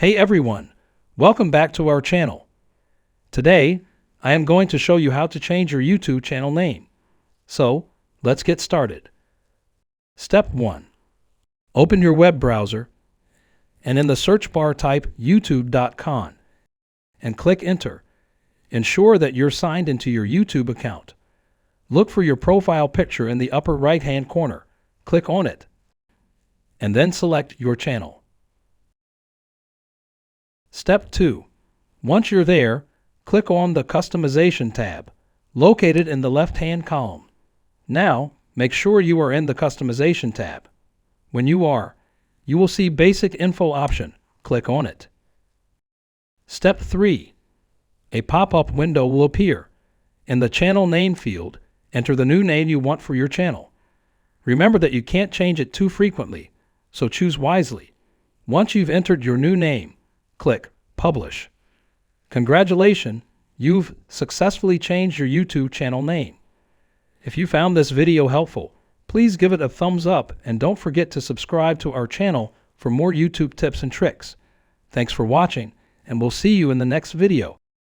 Hey everyone, welcome back to our channel. Today, I am going to show you how to change your YouTube channel name. So, let's get started. Step 1. Open your web browser and in the search bar type youtube.com and click enter. Ensure that you're signed into your YouTube account. Look for your profile picture in the upper right-hand corner. Click on it and then select your channel. Step 2. Once you're there, click on the Customization tab, located in the left-hand column. Now, make sure you are in the Customization tab. When you are, you will see Basic Info option. Click on it. Step 3. A pop-up window will appear. In the Channel Name field, enter the new name you want for your channel. Remember that you can't change it too frequently, so choose wisely. Once you've entered your new name, click Publish. Congratulations, you've successfully changed your YouTube channel name. If you found this video helpful, please give it a thumbs up and don't forget to subscribe to our channel for more YouTube tips and tricks. Thanks for watching, and we'll see you in the next video.